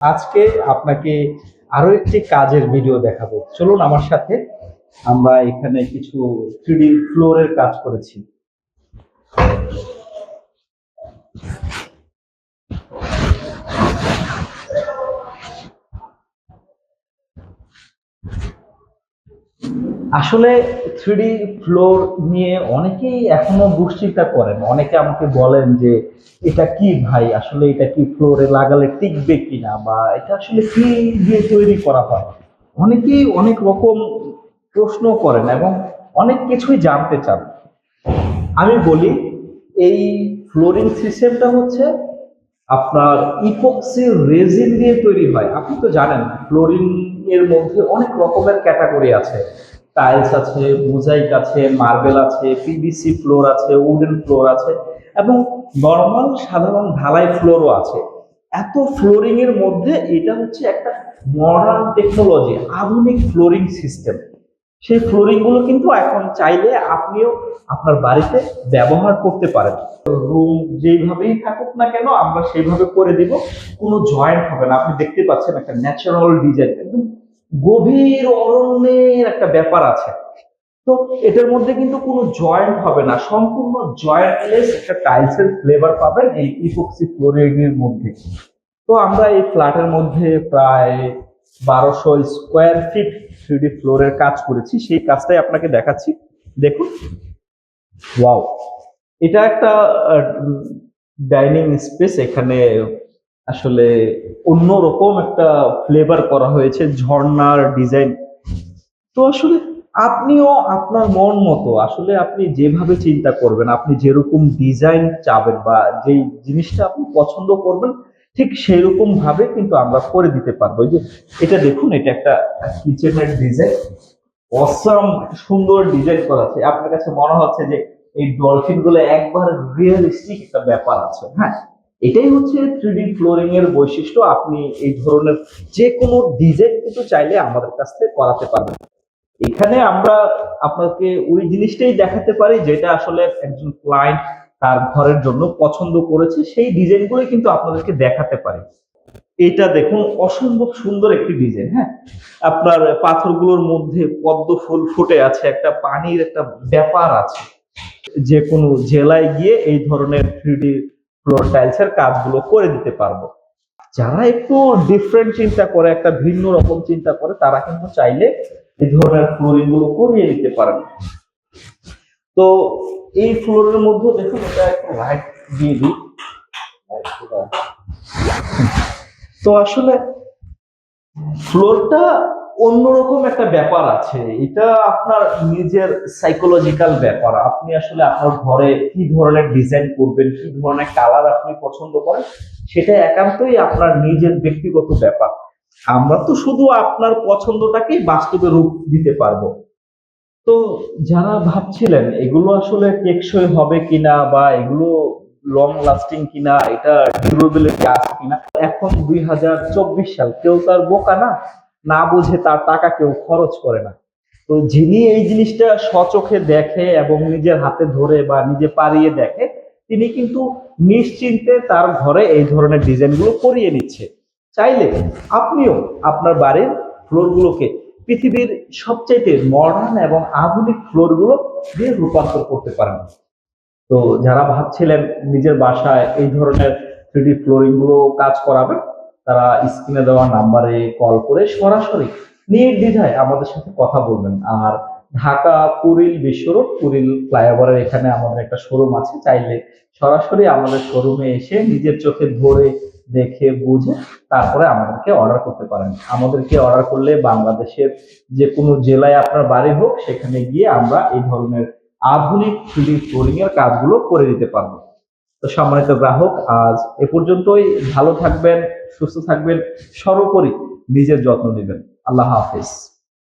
আজকে আপনাকে আরো একটি কাজের ভিডিও দেখাবো। চলুন আমার সাথে। আমরা এখানে কিছু 3D ফ্লোরের কাজ করেছি। আসলে 3D ফ্লোর নিয়ে অনেকেই এখনো দুশ্চিন্তা করেন। অনেকে আমাকে বলেন যে এটা কি ভাই, আসলে এটা কি ফ্লোরে লাগালে টিকবে কিনা, বা এটা আসলে কি দিয়ে তৈরি করা হয়। অনেকেই অনেক রকম প্রশ্ন করেন এবং অনেক কিছুই জানতে চান। আমি বলি, এই ফ্লোরিং সিস্টেমটা হচ্ছে আপনার ইপক্সি রেজিন দিয়ে তৈরি হয়। আপনি তো জানেন ফ্লোরিং এর মধ্যে অনেক রকমের ক্যাটাগরি আছে। টাইলস আছে, মোজাইক আছে, মার্বেল আছে, পিভিসি ফ্লোর আছে, উডেন ফ্লোর আছে এবং নর্মাল সাধারণ ঢালাই ফ্লোরও আছে। এত ফ্লোরিং এর মধ্যে এটা হচ্ছে একটা মডার্ন টেকনোলজি, আধুনিক ফ্লোরিং সিস্টেম। সেই ফ্লোরিং গুলো কিন্তু এখন চাইলে আপনিও আপনার বাড়িতে ব্যবহার করতে পারেন। রুম যেইভাবেই থাকুক না কেন আমরা সেইভাবে করে দিব, কোনো জয়েন্ট হবে না। আপনি দেখতে পাচ্ছেন একটা ন্যাচারাল ডিজাইন, একদম গভীর অরণ্যের একটা ব্যাপার আছে। তো এটার মধ্যে কিন্তু কোনো জয়েন্ট হবে না, সম্পূর্ণ জয়েন্টলেস একটা টাইলসের ফ্লেভার পাবেন এই ইপক্সি ফ্লোরিং এর মধ্যে। তো আমরা এই ফ্ল্যাটের মধ্যে প্রায় 1200 স্কোয়ার ফিট 3D ফ্লোরের কাজ করেছি। সেই কাজটাই আপনাকে দেখাচ্ছি, দেখুন। ওয়াও, এটা একটা ডাইনিং স্পেস। এখানে আসলে অন্যরকম একটা ফ্লেভার করা হয়েছে, ঝর্ণার ডিজাইন। তো আসলে আপনিও আপনার মন মতো আসলে আপনি যেভাবে চিন্তা করবেন, আপনি যেরকম ডিজাইন চাবেন বা যেই জিনিসটা আপনি পছন্দ করবেন, ঠিক সেই রকম ভাবে কিন্তু আমরা করে দিতে পারবো। এই যে এটা দেখুন, এটা একটা কিচেনের ডিজাইন। অসাম সুন্দর ডিজাইন করা আছে। আপনার কাছে মনে হচ্ছে যে এই ডলফিন গুলো একবার রিয়েলিস্টিক একটা ব্যাপার আছে। হ্যাঁ, এটাই হচ্ছে 3D ফ্লোরিং এর বৈশিষ্ট্য। আপনি এই ধরনের যে কোনো ডিজাইন কিন্তু চাইলে আমাদের কাছ থেকে করাতে পারবেন। এখানে আমরা আপনাকে ওই জিনিসটাই দেখাতে পারি যেটা আসলে একজন ক্লায়েন্ট তার ঘরের জন্য পছন্দ করেছে, সেই ডিজাইনগুলোই কিন্তু আপনাদেরকে দেখাতে পারি। এটা দেখুন, অসম্ভব সুন্দর একটি ডিজাইন। হ্যাঁ, আপনার পাথরগুলোর মধ্যে পদ্ম ফুল ফুটে আছে, একটা পানির একটা ব্যাপার আছে। যে কোনো জেলায় গিয়ে এই ধরনের 3D ফ্লোর টাইলসের কাজগুলো করে দিতে পারবো। যারা একটু ডিফারেন্ট চিন্তা করে, একটা ভিন্ন রকম চিন্তা করে, তারা কিন্তু চাইলে এই ধরনের ফ্লোরিং গুলো করিয়ে নিতে পারেন। তো এই ফ্লোরের মধ্যে দেখুন, এটা একটা লাইট দিয়ে দিই। তো আসলে ফ্লোরটা অন্যরকম একটা ব্যাপার আছে। এটা আপনার নিজের সাইকোলজিক্যাল ব্যাপার। আপনি আসলে আপনার ঘরে কি ধরনের ডিজাইন করবেন, কি ধরনের কালার আপনি পছন্দ করেন, সেটা একান্তই আপনার নিজের ব্যক্তিগত ব্যাপার। আমরা তো শুধু আপনার পছন্দটাকেই বাস্তবে রূপ দিতে পারবো। তো যারা ভাবছিলেন এগুলো আসলে টেকসই হবে কিনা বা এগুলো লং লাস্টিং কিনা, এটা ডিউরেবিলিটি আছে কিনা, এখন 2024 সাল, কেউ তার বোকা না, না বুঝে তার টাকা কেউ খরচ করে না। তো যিনি এই জিনিসটা স্বচোখে দেখে এবং নিজের হাতে ধরে বা নিজে পারিয়ে দেখে, তিনি কিন্তু নিশ্চিন্তে তার ঘরে এই ধরনের ডিজাইন গুলো করিয়ে নিচ্ছে। চাইলে আপনিও আপনার বাড়ির ফ্লোর গুলোকে পৃথিবীর সবচাইতে মডার্ন এবং আধুনিক ফ্লোর গুলো দিয়ে রূপান্তর করতে পারেন। তো যারা ভাবছিলেন নিজের বাসায় এই ধরনের 3D ফ্লোরিং গুলো কাজ করাবেন, তারা স্ক্রিনে দেওয়া নাম্বারে কল করে সরাসরি নির্দ্বিধায় আমাদের সাথে কথা বলবেন। আর ঢাকা কুড়িল বিশ্ব রোড, কুড়িল ফ্লাইওভারের এখানে আমাদের একটা শোরুম আছে। চাইলে সরাসরি আমাদের শোরুমে এসে নিজের চোখে ধরে দেখে বুঝে তারপরে আমাদেরকে অর্ডার করতে পারেন। আমাদেরকে অর্ডার করলে বাংলাদেশের যে কোনো জেলায় আপনার বাড়ি হোক, সেখানে গিয়ে আমরা এই ধরনের আধুনিক 3D ফ্লোরিং এর কাজগুলো করে দিতে পারবো। তো সম্মানিত গ্রাহক, আজ এ পর্যন্তই। ভালো থাকবেন, সুস্থ থাকবেন, সর্বোপরি নিজের যত্ন নেবেন। আল্লাহ হাফেজ।